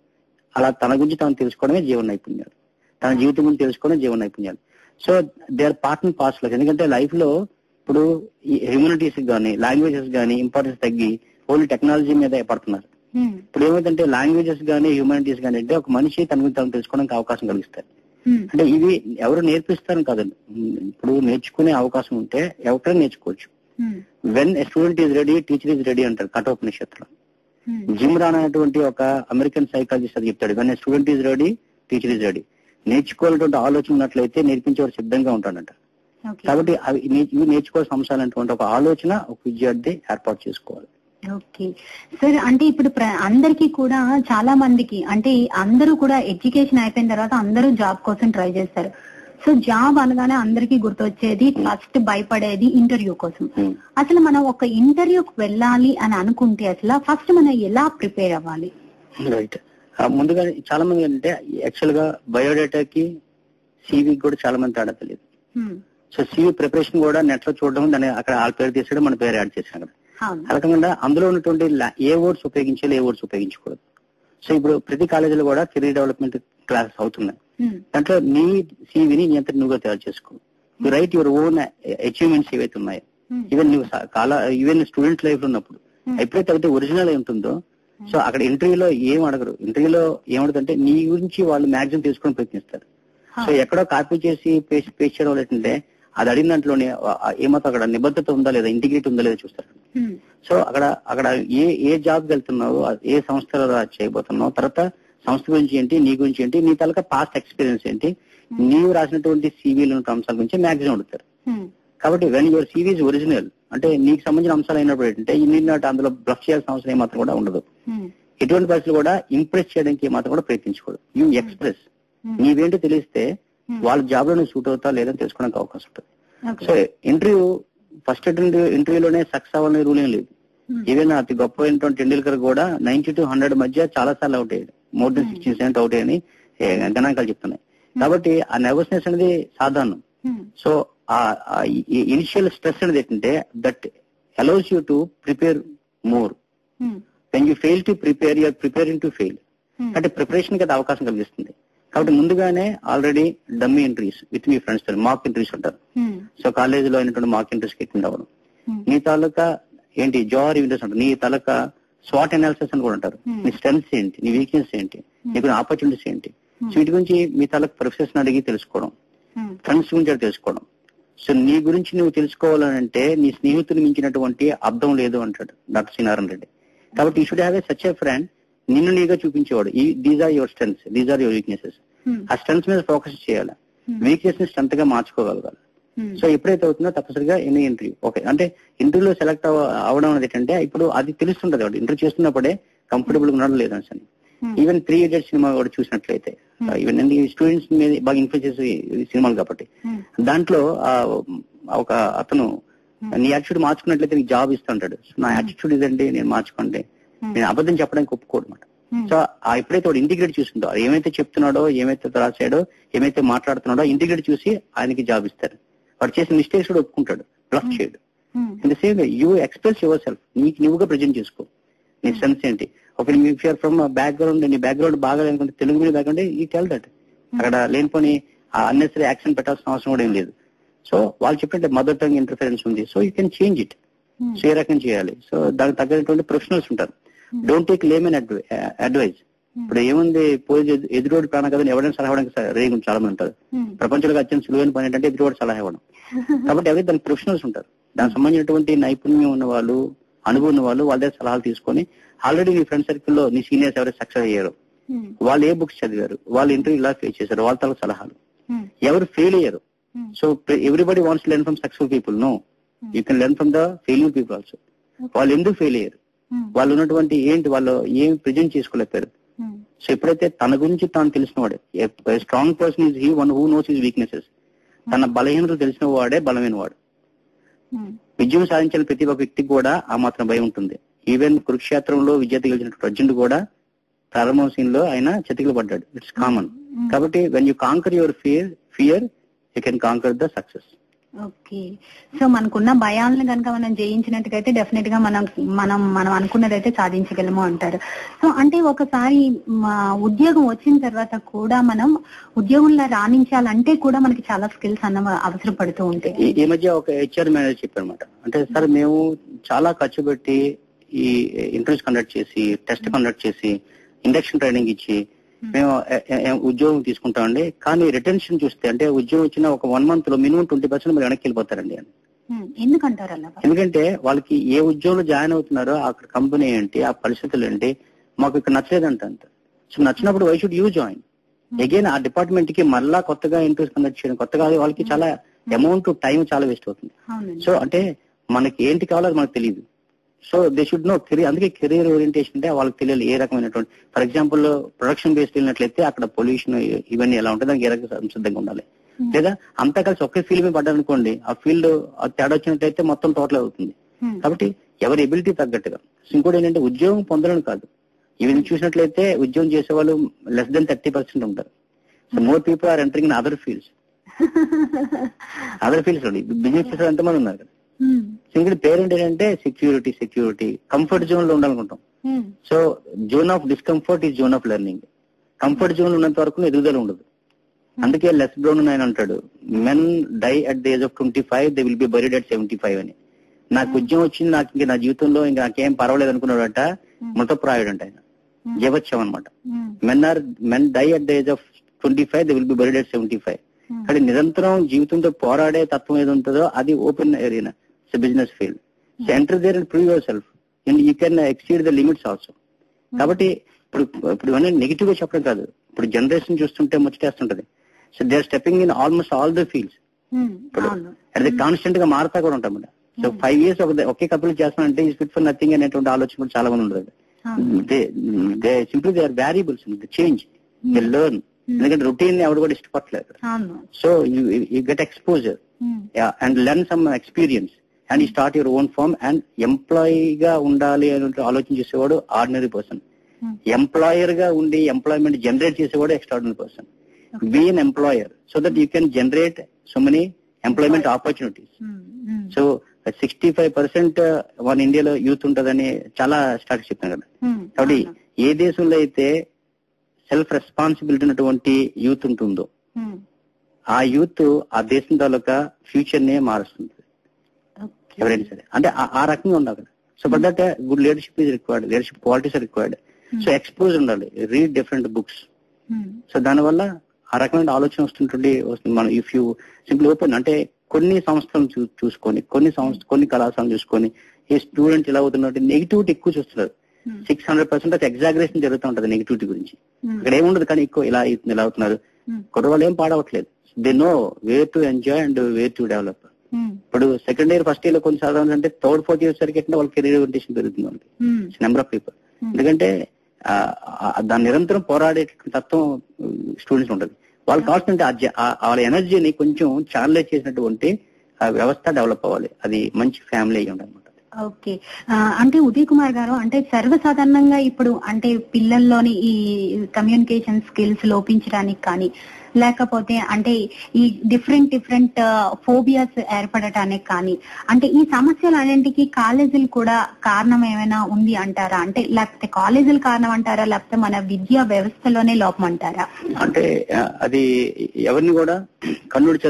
అలా తన గురించి తాను తెలుసుకోవడమే జీవన నైపుణ్యాలు. తన జీవితం గురించి తెలుసుకోవడం జీవన నైపుణ్యాలు. So they are part and parcel. ఎందుకంటే లైఫ్ లో ఇప్పుడు హ్యూమనిటీస్ గానీ లాంగ్వేజెస్ గానీ ఇంపార్టెన్స్ తగ్గి ఓన్లీ టెక్నాలజీ మీద పడుతున్నారు. ఇప్పుడు ఏమైందంటే లాంగ్వేజెస్ గానీ హ్యూమనిటీస్ గానీ అంటే ఒక మనిషి తన గురించి తను తెలుసుకోవడానికి అవకాశం కలిగిస్తారు. అంటే ఇవి ఎవరు నేర్పిస్తారు కాదండి. ఇప్పుడు నేర్చుకునే అవకాశం ఉంటే ఎవరైనా నేర్చుకోవచ్చు. When a student is ready teacher is ready అంటారు కఠోపనిషత్తులో. జిమ్ రాన్ అనేటువంటి ఒక అమెరికన్ సైకాలజిస్ట్ అది చెప్తాడు, when a student is ready teacher is ready. నేర్చుకోవాలటువంటి ఆలోచన ఉన్నట్లయితే నేర్పించేవాడు సిద్ధంగా ఉంటాడంట. కాబట్టి ఇవి నేర్చుకోవాల్సిన అంశాలైనటువంటి ఒక ఆలోచన ఒక విద్యార్థి ఏర్పాటు చేసుకోవాలి. ఓకే సార్, అంటే ఇప్పుడు అందరికీ కూడా చాలా మందికి అంటే అందరూ కూడా ఎడ్యుకేషన్ అయిపోయిన తర్వాత అందరూ జాబ్ కోసం ట్రై చేస్తారు. సో జాబ్ అనగానే అందరికీ గుర్తొచ్చేది ఫస్ట్ భయపడేది ఇంటర్వ్యూ కోసం. అసలు మనం ఒక ఇంటర్వ్యూకి వెళ్ళాలి అని అనుకుంటే అసలు ఫస్ట్ మనం ఎలా ప్రిపేర్ అవ్వాలి? రైట్, ముందుగా చాలా మంది అంటే యాక్చువల్ గా బయోడేటాకి సివి కూడా చాలా మంది తేడా తెలియదు. సో సివి ప్రిపరేషన్ కూడా నెట్ లో చూడడం, దాన్ని అక్కడ వాళ్ళ పేరు తీసేయడం, మన పేరు యాడ్ చేసాం అక్కడ. అలా అందులో ఉన్నటువంటి ఏ వర్డ్స్ ఉపయోగించాలి, ఏ వర్డ్స్ ఉపయోగించకూడదు. సో ఇప్పుడు ప్రతి కాలేజీలో కూడా కెరీర్ డెవలప్మెంట్ క్లాసెస్ అవుతున్నాయి. దాంట్లో నీ సివిని నీ అంతా నువ్వుగా తయారు చేసుకో. You right your own achievements ఏవైతే ఉన్నాయో, ఈవెన్ స్టూడెంట్ లైఫ్ లో ఉన్నప్పుడు ఎప్పుడైతే అయితే ఒరిజినల్ ఉంటుందో, సో అక్కడ ఇంటర్వ్యూలో ఏం అడగరు. ఇంటర్వ్యూలో ఏమడుతుంటే నీ గురించి వాళ్ళు మాక్సిమం తెలుసుకోవడం ప్రయత్నిస్తారు. సో ఎక్కడో కాపీ చేసి పేస్ట్ చేయడం ఏంటంటే అది అడిగిన దాంట్లోనే ఏమాత్రం అక్కడ నిబద్ధత ఉందా లేదా, ఇంటిగ్రిటీ ఉందా లేదా చూస్తారు. సో అక్కడ ఏ జాబ్కి వెళ్తున్నావు, ఏ సంస్థలో చేయబోతున్నావు, తర్వాత సంస్థ గురించి ఏంటి, నీ గురించి ఏంటి, నీ తాలూకా పాస్ట్ ఎక్స్పీరియన్స్ ఏంటి, నీవు రాసినటువంటి సివిలో ఉన్న అంశాల గురించి మ్యాక్సిమం అడుగుతారు. కాబట్టి when your CV is original అంటే నీకు సంబంధించిన అంశాలు అయినప్పుడు ఏంటంటే ఇన్నిన్నట్టు అందులో బ్లఫ్ చేయాల్సిన అవసరం ఏమాత్రం కూడా ఉండదు. ఎటువంటి పరిస్థితులు కూడా ఇంప్రెస్ చేయడానికి ఏమాత్రం కూడా ప్రయత్నించకూడదు. యూ ఎక్స్ప్రెస్ నీవేంటో తెలిస్తే వాళ్ళ జాబ్ లో నువ్వు సూట్ అవుతా లేదని తెలుసుకోవడానికి అవకాశం ఉంటుంది. సో ఇంటర్వ్యూ ఫస్ట్ ఇంటర్వ్యూలోనే సక్సెస్ అవ్వాలనే రూల్ ఏం లేదు. ఈవెన్ అతి గొప్ప అయినటువంటి టెండూల్కర్ కూడా 90 to 100 మధ్య చాలా సార్లు అవుట్ అయ్యాడు. మోర్ దెన్ 60% అవుట్ అయ్యని గణాంకాలు చెప్తున్నాయి. కాబట్టి ఆ నెర్వస్నెస్ అనేది సాధారణం. సో ఆ ఇనిషియల్ స్ట్రెస్ అనేది ఏంటంటే that allows you to prepare more. When you fail to prepare you're preparing to fail. అంటే ప్రిపరేషన్ కి అది అవకాశం కలిగిస్తుంది. కాబట్టి ముందుగానే ఆల్రెడీ డమ్మీ ఇంటర్వ్యూస్ విత్ మీ ఫ్రెండ్స్ తో మాక్ ఇంటర్వ్యూస్ ఉంటారు. సో కాలేజీలో అయినటువంటి మాక్ ఇంటర్వ్యూస్ కి అటెండ్ అవ్వడం, నీ తాలూకా ఏంటి జార్ ఇంటర్వ్యూస్ ఉంటారు, నీ తాలూకా స్వాట్ అనాలిసిస్ అని కూడా ఉంటారు. నీ స్ట్రెంగ్స్ ఏంటి, నీ వీక్నెస్ ఏంటి, నీకు ఆపర్చునిటీస్ ఏంటి, సో వీటి గురించి మీ తాలూకా ప్రొఫెసర్స్ అడిగి తెలుసుకోవడం, ఫ్రెండ్స్ గురించి తెలుసుకోవడం. సో నీ గురించి నువ్వు తెలుసుకోవాలంటే నీ స్నేహితులు మించినటువంటి అర్థం లేదు అంటాడు డాక్టర్ సి నారాయణ రెడ్డి. కాబట్టి you should have a such a friend నిన్ను నీగా చూపించేవాడు. These are your strengths, these are your weaknesses. ఆ స్ట్రెంగ్స్ మీద ఫోకస్ చేయాలి, వీక్నెస్ ని స్ట్రెంత్ గా మార్చుకోగలగాలి. సో ఎప్పుడైతే అవుతుందో తప్పనిసరిగా ఎన్ని ఇంటర్వ్యూ ఓకే అంటే ఇంటర్వ్యూలో సెలెక్ట్ అవడం అనేది ఏంటంటే ఇప్పుడు అది తెలుస్తుంటది. వాడు ఇంటర్వ్యూ చేస్తున్నప్పుడే కంఫర్టబుల్ గా ఉండడం లేదని సరే. ఈవెన్ 3 Idiots సినిమా కూడా చూసినట్లయితే ఈవెన్ స్టూడెంట్స్ మీద బాగా ఇన్ఫ్లుయెన్స్ చేసే సినిమాలు కాబట్టి దాంట్లో ఒక అతను నీ యాటిట్యూడ్ మార్చుకున్నట్లయితే నీకు జాబ్ ఇస్తా ఉంటాడు. సో నా యాటిట్యూడ్ ఇదండి, నేను మార్చుకుంటే నేను అబద్ధం చెప్పడానికి ఒప్పుకోడు అనమాట. సో ఎప్పుడైతే వాడు ఇంటిగ్రేట్ చూసుకుంటాడో ఏమైతే చెప్తున్నాడో, ఏమైతే రాశాడో, ఏమైతే మాట్లాడుతున్నాడో ఇంటిగ్రేట్ చూసి ఆయనకి జాబ్ ఇస్తారు. వాడు చేసిన మిస్టేక్స్ కూడా ఒప్పుకుంటాడు, బ్లఫ్ చేయడు. In the same way you express your self, నీకు నువ్వుగా ప్రజెంట్ చేసుకో. నీ స్ట్రెంగ్స్ ఏంటి, ఒక ఇఫ్ యూఆర్ ఫ్రమ్ బ్యాక్గ్రౌండ్, నీ బ్యాక్గ్రౌండ్ బాగా లేనుకుంటే తెలుగు మీద బ్యాక్గ్రౌండ్ ఈ టెల్ దట్. అక్కడ లేనిపోని అన్నెసరీ యాక్షన్ పెట్టాల్సిన అవసరం కూడా ఏం లేదు. సో వాళ్ళు చెప్పినట్టే మదర్ టంగ్ ఇంటర్ఫరెన్స్ ఉంది, so you can change it. So ఏ రకం చేయాలి, సో దానికి తగ్గటువంటి ప్రొఫెషనల్స్ ఉంటారు. Don't take layman advice. ఇప్పుడు ఏముంది, పోలీసు ఎదురోడి ప్రాణం కదా ఎవరైనా సలహా ఇవ్వడానికి రేగు చాలా మంది ఉంటారు. ప్రపంచంలో అత్యంత సులువైన పని ఏంటంటే ఎదురోడి సలహా ఇవ్వడం. కాబట్టి ఎవరైతే దానికి ప్రొఫెషనల్స్ ఉంటారు, దానికి సంబంధించినటువంటి నైపుణ్యం ఉన్న వాళ్ళు, అనుభవం ఉన్న వాళ్ళు వాళ్ళ దగ్గర సలహాలు తీసుకొని ఆల్రెడీ నీ ఫ్రెండ్ సర్కిల్లో నీ సీనియర్స్ ఎవరైతే సక్సెస్ అయ్యారు, వాళ్ళు ఏ బుక్స్ చదివారు, వాళ్ళు ఇంటర్వ్యూ ఇలా ఫేస్ చేశారు, వాళ్ళ తల సలహాలు. ఎవరు ఫెయిల్ అయ్యారు, so everybody wants to learn from successful people. No, you can learn from the failure people also. వాళ్ళు ఎందుకు ఫెయిల్ అయ్యారు, వాళ్ళు ఉన్నటువంటి ఏంటి, వాళ్ళు ఏం ప్రెజెంట్ చేసుకోలేకపోయారు. సో ఎప్పుడైతే తన గురించి తాను తెలిసిన వాడే, strong person is he one who knows his weaknesses. తన బలహీనతలు తెలిసిన వాడే బలమైన వాడు. విజయం సాధించిన ప్రతి ఒక్క వ్యక్తికి కూడా ఆ మాత్రం భయం ఉంటుంది. ఈవెన్ కురుక్షేత్రంలో విజేత గెలిచినటువంటి అర్జునుడు కూడా ప్రారంభ సీన్ లో ఆయన చతికిలు పడ్డాడు. It's common. కాబట్టి when you conquer your fear you can conquer the success. Okay, so మనకున్న భయాలను కనుక మనం జయించినట్టుగైతే డెఫినెట్ గా మనం అనుకున్నదైతే సాధించగలము అంటారు. సో అంటే ఒకసారి ఉద్యోగం వచ్చిన తర్వాత కూడా మనం ఉద్యోగంలో రాణించాలంటే కూడా మనకి చాలా స్కిల్స్ అన్న అవసరం పడుతూ ఉంటాయి. ఈ మధ్య ఒక హెచ్ఆర్ మేనేజర్ చెప్పారనమాట, అంటే సార్ మేము చాలా ఖర్చు పెట్టి ఈ ఇంటర్వ్యూస్ కండక్ట్ చేసి, టెస్ట్ కండక్ట్ చేసి, ఇండక్షన్ ట్రైనింగ్ ఇచ్చి మేము ఉద్యోగం తీసుకుంటామండి. కానీ రిటెన్షన్ చూస్తే అంటే ఉద్యోగం వచ్చిన ఒక 1 month లో మినిమం 20% మీరు వెనక్కి వెళ్ళిపోతారండి అని. ఎందుకంటారు అలా? ఎందుకంటే వాళ్ళకి ఏ ఉద్యోగంలో జాయిన్ అవుతున్నారో అక్కడ కంపెనీ ఏంటి, ఆ పరిస్థితులు ఏంటి, మాకు ఇక్కడ నచ్చలేదంట అంత. సో నచ్చినప్పుడు why should you join again ఆ డిపార్ట్మెంట్ కి మళ్ళా కొత్తగా ఇంటర్వ్యూస్ కండక్ట్ చేయడం, కొత్తగా వాళ్ళకి చాలా అమౌంట్ టైం చాలా వేస్ట్ అవుతుంది. సో అంటే మనకి ఏంటి కావాలో మనకు తెలియదు. So they should know career. అందుకే కెరీర్ ఓరియంటేషన్ అంటే వాళ్ళకి తెలియాలి ఏ రకమైనటువంటి. ఫర్ ఎగ్జాంపుల్ ప్రొడక్షన్ బేస్డ్ వెళ్ళినట్లయితే అక్కడ పొల్యూషన్ ఇవన్నీ ఎలా ఉంటుంది, దానికి ఏ రకంగా సిద్ధంగా ఉండాలి. లేదా అంతా కలిసి ఒకే ఫీల్డ్ మీద పడ్డారనుకోండి, ఆ ఫీల్డ్ తేడా వచ్చినట్లయితే మొత్తం టోటల్ అవుతుంది. కాబట్టి ఎవరి ఎబిలిటీ తగ్గట్టుగా. ఇంకోటి ఏంటంటే ఉద్యోగం పొందడం కాదు, ఇవన్నీ చూసినట్లయితే ఉద్యోగం చేసే వాళ్ళు లెస్ దెన్ 30% ఉంటారు. So more people are entering in other fields. Business చేసే ఎంతమంది ఉన్నారు కదా. సింగిల్ పేరెంట్ ఏంటంటే సెక్యూరిటీ కంఫర్ట్ జోన్ లో ఉండాలనుకుంటాం. సో జోన్ ఆఫ్ డిస్కంఫర్ట్ ఈ zone of learning. Comfort zone ఉన్నంత వరకు ఎదుగుదల ఉండదు. అందుకే లెస్ బ్రౌన్ ఆయన అంటాడు, men die at the age of 25, they will be buried at 75 అని. నాకు ఉద్యోగం వచ్చింది, నాకు ఇంకా నా జీవితంలో ఇంకా నాకేం పర్వాలేదు అనుకున్నాడట, మృతప్రాయుడు అంట ఆయన, జీవత్యం అనమాట. Men die at the age of 25, they will be buried at 75. కానీ నిరంతరం జీవితంతో పోరాడే తత్వం ఏది ఉంటుందో అది open area, business field. So enter there and prove yourself and you can exceed the limits also. కాబట్టి ఇప్పుడు ఇప్పుడు ఇవన్నీ నెగిటివ్ గా చెప్పడం కాదు, ఇప్పుడు జనరేషన్ చూస్తుంటే ముచ్చటేస్తుంటది. So they are stepping in almost all the fields. ఇప్పుడు అదే కాన్స్టెంట్ గా మారుతా కూడా ఉంటాం. సో 5 years ఒకే కపుల్ చేస్తానంటే ఈజ్ ఫిట్ ఫర్ నథింగ్ అనేటువంటి ఆలోచన కూడా చాలా మంది ఉండదు. They simply they are variables, change, they learn. ఎందుకంటే రొటీన్ ఎవరు కూడా ఇష్టపడలేదు. So you get exposure and learn some experience and you start your own firm. And employee గా ఉండాలి అని ఆలోచన చేసేవాడు ఆర్డినరీ పర్సన్. ఎంప్లాయర్ గా ఉండి ఎంప్లాయ్మెంట్ జనరేట్ చేసేవాడు extraordinary person. Be an employer so that you can generate so many employment opportunities. So 65% మన ఇండియాలో యూత్ ఉంటదని చాలా స్టార్ట్ చెప్తాను కదా. కాబట్టి ఏ దేశంలో అయితే సెల్ఫ్ రెస్పాన్సిబిలిటీ ఉన్నటువంటి యూత్ ఉంటుందో ఆ యూత్ ఆ దేశం తాలూకా ఫ్యూచర్ నే మారుస్తుంది ఎవరైనా సరే. అంటే ఆ రకంగా ఉండాలి కదా. So but that good leadership is required, leadership qualities are required. So expose ఉండాలి, రీడ్ డిఫరెంట్ బుక్స్. సో దానివల్ల ఆ రకమైన ఆలోచన వస్తుంది. మనం ఇఫ్ యూ సింపుల్ ఓపెన్ అంటే కొన్ని సంస్థలను చూసుకొని కొన్ని కళాశాలను చూసుకొని ఈ స్టూడెంట్స్ ఇలా అవుతున్నట్టు నెగిటివిటీ ఎక్కువ చూస్తున్నారు. 600% ఎగ్జాగరేషన్ జరుగుతూ ఉంటది నెగిటివిటీ గురించి. ఇక్కడ ఏముండదు కానీ ఎక్కువ ఇలా అవుతున్నారు. కుర్రవాళ్ళు ఏం పాడవట్లేదు. They know where to enjoy and where to develop. ఇప్పుడు సెకండ్ ఇయర్ ఫస్ట్ ఇయర్ లో కొన్ని చదవాలి అంటే థర్డ్ ఫోర్త్ ఇయర్ సరికి వాళ్ళ కెరీర్ ఓరియంటేషన్ పెరుగుతుంది వాళ్ళకి, నెంబర్ ఆఫ్ పీపుల్. ఎందుకంటే దాని నిరంతరం పోరాడే తత్వం స్టూడెంట్స్ ఉంటది. వాళ్ళు కావాల్సింటే వాళ్ళ ఎనర్జీని కొంచెం ఛానలైజ్ చేసినటువంటి వ్యవస్థ డెవలప్ అవ్వాలి. అది మంచి ఫ్యామిలీ అయ్యి ఉండాలన్నమాట. ఓకే, అంటే ఉదయ్ కుమార్ గారు, అంటే సర్వసాధారణంగా ఇప్పుడు అంటే పిల్లల్లోని ఈ కమ్యూనికేషన్ స్కిల్స్ లోపించడానికి కానీ లేకపోతే అంటే ఈ డిఫరెంట్ ఫోబియాస్ ఏర్పడటానికి కానీ అంటే ఈ సమస్యలు అన్నింటికి కాలేజీలు కూడా కారణం ఏమైనా ఉంది అంటారా? అంటే లేకపోతే కాలేజీలు కారణం అంటారా, లేకపోతే మన విద్యా వ్యవస్థలోనే లోపం అంటారా? అంటే అది ఎవరిని కూడా కన్నుడి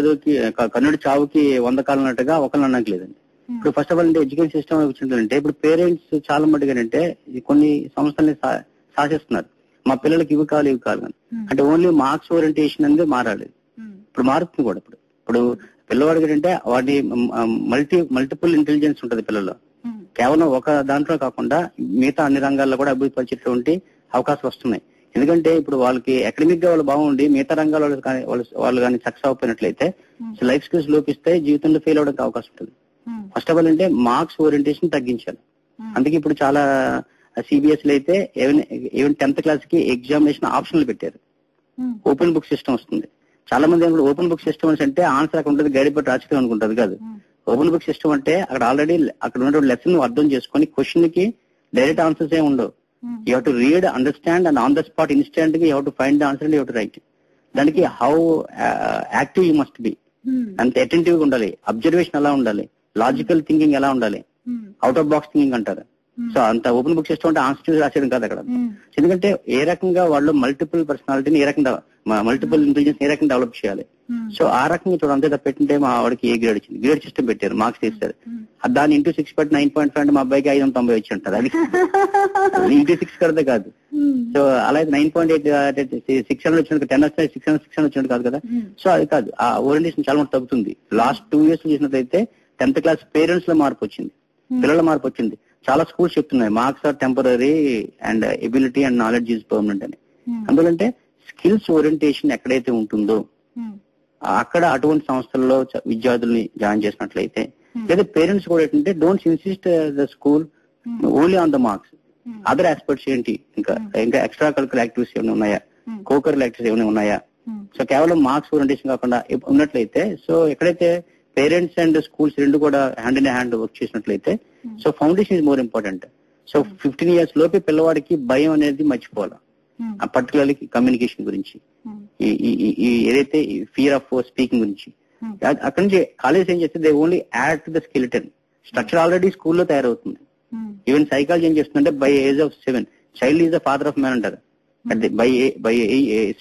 చావుకి 100 కాలం అన్నట్టుగా ఒకళ్ళు అనట్లేదండి. ఇప్పుడు ఫస్ట్ ఆఫ్ ఆల్ అంటే ఎడ్యుకేషన్ సిస్టమ్ వచ్చిందంటే ఇప్పుడు పేరెంట్స్ చాలా మటుగానంటే కొన్ని సంస్థల్ని శాసిస్తున్నారు. మా పిల్లలకి ఇవి కావాలి అని. అంటే ఓన్లీ మార్క్స్ ఓరియంటేషన్ అనేది మారాలి. ఇప్పుడు మారుతుంది కూడా. ఇప్పుడు పిల్లవాడికి ఏంటంటే వాడి మల్టిపుల్ ఇంటెలిజెన్స్ ఉంటుంది పిల్లల్లో. కేవలం ఒక దాంట్లో కాకుండా మిగతా అన్ని రంగాల్లో కూడా అభివృద్ధి పరిచేటువంటి అవకాశాలు వస్తున్నాయి. ఎందుకంటే ఇప్పుడు వాళ్ళకి అకాడమిక్ గా వాళ్ళు బాగుండి మిగతా రంగాల్లో వాళ్ళు కానీ సక్సెస్ అయిపోయినట్లయితే లైఫ్ స్కిల్స్ లోపిస్తాయి, జీవితంలో ఫెయిల్ అవడానికి అవకాశం ఉంటుంది. ఫస్ట్ ఆఫ్ ఆల్ అంటే మార్క్స్ ఓరియంటేషన్ తగ్గించాలి. అందుకే ఇప్పుడు చాలా సిబిఎస్ లో అయితే ఈవెన్ 10th క్లాస్ కి ఎగ్జామినేషన్ ఆప్షన్లు పెట్టారు. ఓపెన్ బుక్ సిస్టమ్ వస్తుంది. చాలా మంది ఓపెన్ బుక్ సిస్టమ్ అంటే ఆన్సర్ అక్కడ ఉంటుంది, గైడ్ పెట్టి రాసుకోవడం అనుకుంటుంది కాదు. ఓపెన్ బుక్ సిస్టమ్ అంటే అక్కడ ఆల్రెడీ అక్కడ ఉన్నటువంటి లెసన్ అర్థం చేసుకొని క్వశ్చన్ కి డైరెక్ట్ ఆన్సర్స్ ఏమి ఉండవు. You have to read, understand and on the spot instant గా you have to find the answer and you have to write. దానికి how active you must be, అంత అటెంటివ్ గా ఉండాలి, అబ్జర్వేషన్ ఎలా ఉండాలి, లాజికల్ థింకింగ్ ఎలా ఉండాలి, అవుట్ ఆఫ్ బాక్స్ థింకింగ్ అంటారు. సో అంత ఓపెన్ బుక్ సిస్టమ్ అంటే ఆన్సర్ చూసి రాసేయడం కాదు అక్కడ. ఎందుకంటే ఏ రకంగా వాళ్ళు మల్టిపుల్ పర్సనాలిటీని ఏ రకంగా మల్టిపుల్ ఇంటెలిజెన్స్ ఏ రకంగా డెవలప్ చేయాలి. సో ఆ రకంగా చూడ అంతే తప్పెట్టింటే మా వాడికి ఏ గ్రేడ్ వచ్చింది, గ్రేడ్ సిస్టమ్ పెట్టారు, మార్క్స్ తీస్తారు. దాన్ని ఇంటూ 6 పెట్టి 9.5 అంటే మా అబ్బాయికి 590 వచ్చి ఉంటుంది. అది ఇంటూ 6 కడితే కాదు. సో అలా 9.8 600 వచ్చినట్టు 10 వస్తే 600 వచ్చినట్టు కాదు కదా. సో అది కాదు, ఆ ఓరియంటేషన్ చాలా మంది తగ్గుతుంది. లాస్ట్ 2 years చూసినట్లయితే 10th క్లాస్ పేరెంట్స్ లో మార్పు వచ్చింది, పిల్లల మార్పు వచ్చింది. చాలా స్కూల్స్ చెప్తున్నాయి marks are temporary and ability and knowledge is permanent అని. అందుకంటే స్కిల్స్ ఓరియంటేషన్ ఎక్కడైతే ఉంటుందో అక్కడ అటువంటి సంస్థల్లో విద్యార్థుల్ని జాయిన్ చేసినట్లయితే, లేదా పేరెంట్స్ కూడా ఏంటంటే don't insist the school only on the marks, other aspects ఏంటి, ఇంకా ఎక్స్ట్రా కరికులర్ యాక్టివిటీస్ ఏమైనా ఉన్నాయా, కోకరికులర్ యాక్టివిటీస్ ఏమైనా ఉన్నాయా. సో కేవలం మార్క్స్ ఓరియంటేషన్ కాకుండా ఉన్నట్లయితే, సో ఎక్కడైతే పేరెంట్స్ అండ్ స్కూల్స్ రెండు కూడా హ్యాండ్ ఇన్ హ్యాండ్ వర్క్ చేసినట్లయితే, so foundation is more important. So 15 years లోపే పిల్లవాడికి భయం అనేది మర్చిపోవాలి, పర్టికులర్లీ కమ్యూనికేషన్ గురించి, ఏదైతే ఫియర్ ఆఫ్ స్పీకింగ్ గురించి. అక్కడి నుంచి కాలేజ్ ఏం చేస్తే they only add to the skeleton structure already స్కూల్లో తయారవుతుంది. ఈవెన్ సైకాలజీ ఏం చేస్తుందంటే by age of 7 child is the father of man అంటారు. By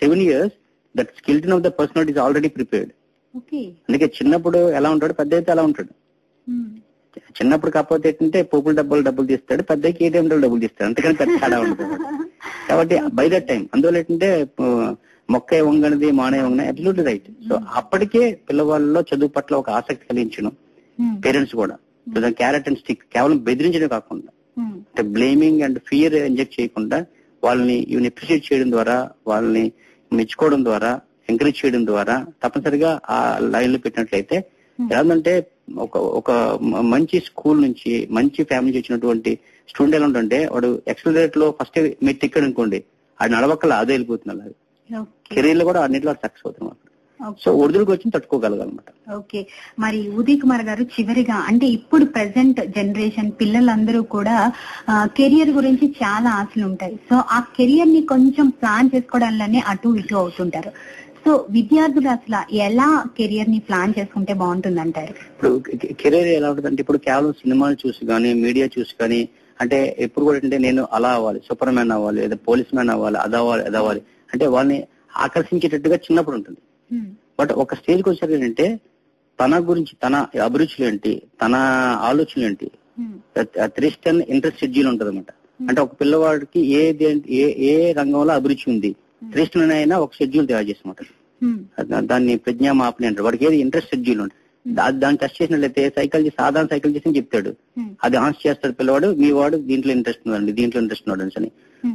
7 years that skeleton of the personality is already prepared. అందుకే చిన్నప్పుడు ఎలా ఉంటాడు, పెద్ద అయితే ఎలా ఉంటాడు. చిన్నప్పుడు కాకపోతే ఏంటంటే పోపుల డబ్బులు తీస్తాడు, పెద్దకి ఏటీఎం డబ్బులు తీస్తాడు, అంతేకాని పెద్ద తేడా ఉంటుంది. కాబట్టి బై దట్ టైం అందువల్ల ఏంటంటే మొక్క వంగనిది మానే వంగన అబ్సల్యూట్లీ రైట్. సో అప్పటికే పిల్లవాళ్ళలో చదువు పట్ల ఒక ఆసక్తి కలిగించడం, పేరెంట్స్ కూడా క్యారెట్ అండ్ స్టిక్ కేవలం బెదిరించడం కాకుండా, అంటే బ్లేమింగ్ అండ్ ఫియర్ ఇంజెక్ట్ చేయకుండా వాళ్ళని ఈవెన్ అప్రిషియేట్ చేయడం ద్వారా, వాళ్ళని మెచ్చుకోవడం ద్వారా, ఎంకరేజ్ చేయడం ద్వారా తప్పనిసరిగా ఆ లైన్ లో పెట్టినట్లయితే ఏదంటే ఒక మంచి స్కూల్ నుంచి, మంచి ఫ్యామిలీ నుంచి వచ్చినటువంటి స్టూడెంట్ ఎలా ఉంటుంటే వాడు ఎక్సలరేట్ లో ఫస్ట్ మెట్ ఎక్కాడు అనుకోండి, అది నడవక్కల అదే వెళ్ళిపోతుంది. అలాగే కెరీర్ లో కూడా అన్నింటిలో సక్సెస్ అవుతుంది. సో ఒడిదుడుకు వచ్చి తట్టుకోగలగాలన్నమాట. ఓకే, మరి ఉదయ్ కుమార్ గారు చివరిగా అంటే ఇప్పుడు ప్రెసెంట్ జనరేషన్ పిల్లలందరూ కూడా కెరియర్ గురించి చాలా ఆశలు ఉంటాయి. సో ఆ కెరియర్ ని కొంచెం ప్లాన్ చేసుకోవడానిలోనే అటు ఇటు అవుతుంటారు. సో విద్యార్థులు అసలు ఎలా కెరియర్ ని ప్లాన్ చేసుకుంటే బాగుంటుంది అంటారు? ఇప్పుడు కెరీర్ ఎలా ఉంటుందంటే ఇప్పుడు కేవలం సినిమాలు చూసి కానీ, మీడియా చూసి కానీ, అంటే ఎప్పుడు కూడా అంటే నేను అలా అవ్వాలి, సూపర్ మ్యాన్ అవ్వాలి, లేదా పోలీస్ మ్యాన్ అవ్వాలి, అదవ్వాలి అంటే వాళ్ళని ఆకర్షించేటట్టుగా చిన్నప్పుడు ఉంటుంది. బట్ ఒక స్టేజ్కి వచ్చారు ఏంటంటే తన గురించి, తన అభిరుచులు ఏంటి, తన ఆలోచనలు ఏంటి, 3 ఇంట్రెస్ట్ షెడ్యూల్ ఉంటుంది అనమాట. అంటే ఒక పిల్లవాడికి ఏ రంగంలో అభిరుచి ఉంది, 3 అయినా ఒక షెడ్యూల్ తయారు చేసినమాట. దాన్ని ప్రజ్ఞామాపని అంటారు. వాడికి ఏది ఇంట్రెస్ట్ షెడ్యూల్ ఉంటుంది దాన్ని టెస్ట్ చేసినట్లయితే సాధారణ సైకిల్ చేసి చెప్తాడు, అది ఆన్స్ చేస్తాడు పిల్లవాడు, మీ వాడు దీంట్లో ఇంట్రెస్ట్ ఉందండి, దీంట్లో ఇంట్రెస్ట్ ఉన్నాడు అని.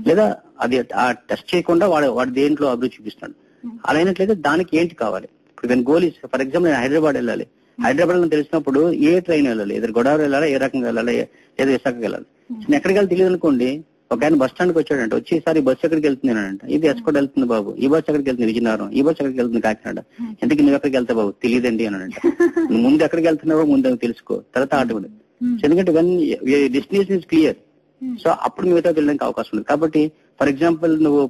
లేదా అది ఆ టెస్ట్ చేయకుండా వాడు దేంట్లో అభిరుచి చూపిస్తున్నాడు. అలా అయినట్లయితే దానికి ఏంటి కావాలి. ఇప్పుడు గోల్ ఇస్ ఫర్ ఎగ్జాంపుల్ నేను హైదరాబాద్ వెళ్ళాలి, హైదరాబాద్ లో తెలిసినప్పుడు ఏ ట్రైన్ వెళ్ళాలి, ఏదో గోదావరి వెళ్ళాలా, ఏ రకంగా వెళ్ళాలి, ఏదో విశాఖకి వెళ్ళాలి. నేను ఎక్కడికి వెళ్ళి తెలియదు అనుకోండి, ఒక ఆయన బస్ స్టాండ్కి వచ్చాడంట, వచ్చి ఈసారి బస్సు ఎక్కడికి వెళ్తున్నానంట, ఇది ఎస్కోట్ వెళ్తుంది బాబు, ఈ బస్సు ఎక్కడికి వెళ్తుంది విజయనగరం, ఈ బస్సు ఎక్కడికి వెళ్తుంది కాకినాడ, ఎందుకు నువ్వు ఎక్కడికి వెళ్తా బాబు తెలియదండి అన్నాడంట. నువ్వు ముందు ఎక్కడికి వెళ్తున్నావో ముందు తెలుసుకో, తర్వాత ఆటోడు. ఎందుకంటే డెస్టినేషన్ ఇస్ క్లియర్. సో అప్పుడు మిగతా వెళ్ళడానికి అవకాశం ఉంది. కాబట్టి ఫర్ ఎగ్జాంపుల్ నువ్వు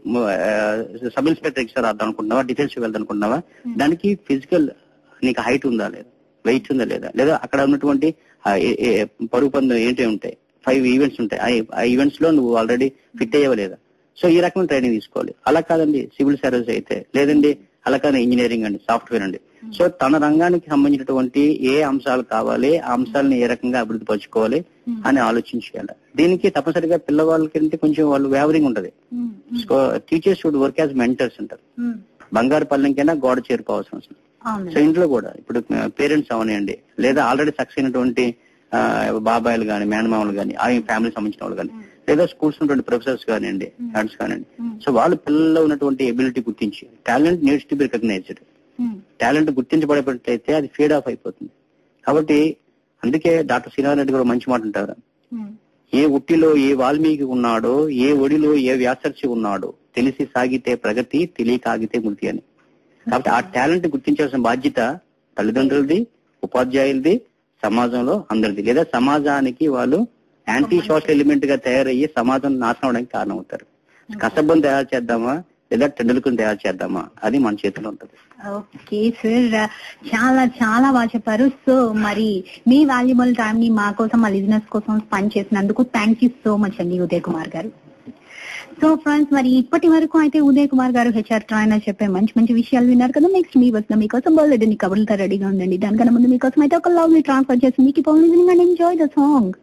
సబ్ ఇన్స్పెక్టర్ ఎగ్జామ్ రాద్దాం అనుకుంటున్నావా, డిఫెన్స్ వెళ్దాం అనుకుంటున్నావా, దానికి ఫిజికల్ నీకు హైట్ ఉందా లేదా, వెయిట్ ఉందా లేదా, లేదా అక్కడ ఉన్నటువంటి పరుగు పందెం ఏంటి ఉంటాయి, 5 ఈవెంట్స్ ఉంటాయి, ఆ ఈవెంట్స్ లో నువ్వు ఆల్రెడీ ఫిట్ అయ్యావా లేదా. సో ఈ రకమైన ట్రైనింగ్ తీసుకోవాలి. అలా కాదండి సివిల్ సర్వీస్ అయితే, లేదండి అలా కాదు ఇంజనీరింగ్ అండి, సాఫ్ట్వేర్ అండి. సో తన రంగానికి సంబంధించినటువంటి ఏ అంశాలు కావాలి, ఆ అంశాలను ఏ రకంగా అభివృద్ధి పరచుకోవాలి అని ఆలోచించాలి. దీనికి తప్పనిసరిగా పిల్లవాళ్ళకి కొంచెం వాళ్ళు వేవరింగ్ ఉంటది. So teachers should work as mentors అంటారు. బంగారు పల్లెంకైనా గోడ చేరుకోవాల్సిన అవసరం. సో ఇంట్లో కూడా ఇప్పుడు పేరెంట్స్ అవనియండి, లేదా ఆల్రెడీ సక్సెస్ అయినటువంటి బాబాయిలు కానీ, మేనమామలు కానీ, ఆ ఫ్యామిలీకి సంబంధించిన వాళ్ళు కానీ, లేదా స్కూల్స్ ఉన్నటువంటి ప్రొఫెసర్స్ కానివ్వండి, హెడ్స్ కానివ్వండి. సో వాళ్ళు పిల్లల్లో ఉన్నటువంటి ఎబిలిటీ గుర్తించి, talent needs to be recognized. Talent గుర్తించబడేటట్లయితే అది ఫీడ్ ఆఫ్ అయిపోతుంది. కాబట్టి అందుకే డాక్టర్ శ్రీనారాయణ రెడ్డి కూడా మంచి మాట అంటారు, ఏ ఉట్టిలో ఏ వాల్మీకి ఉన్నాడో, ఏ ఒడిలో ఏ వ్యాసర్షి ఉన్నాడో, తెలిసి సాగితే ప్రగతి, తెలియక ఆగితే మృతి అని. కాబట్టి ఆ టాలెంట్ గుర్తించాల్సిన బాధ్యత తల్లిదండ్రులది, ఉపాధ్యాయులది, సమాజంలో అందరిది. లేదా సమాజానికి వాళ్ళు యాంటీ సోషల్ ఎలిమెంట్ గా తయారయ్యి సమాజం నాశనం అవడానికి కారణం అవుతారు. కసబ్బను తయారు చేద్దామా, లేదా టెండూల్కర్ని తయారు చేద్దామా, అది మన చేతిలో ఉంటది. ఓకే సార్, చాలా చాలా బాగా చెప్పారు. సో మరి మీ వాల్యుబుల్ టైం ని మా కోసం, మా లిజనర్స్ కోసం స్పెండ్ చేసినందుకు థ్యాంక్ యూ సో మచ్ అండి ఉదయ్ కుమార్ గారు. సో ఫ్రెండ్స్, మరి ఇప్పటి వరకు అయితే ఉదయ్ కుమార్ గారు హెచ్ఆర్ ట్రైనర్ చెప్పే మంచి మంచి విషయాలు విన్నారు కదా. నెక్స్ట్ మీ వచ్చిన మీకోసం బోల్డ్ కబుర్లతో రెడీగా ఉండండి. దానికన్నా ముందు మీకోసం అయితే ఒక లవ్లీ ట్రాన్స్ఫర్ చేసి మీకు ఎంజాయ్ ద సాంగ్.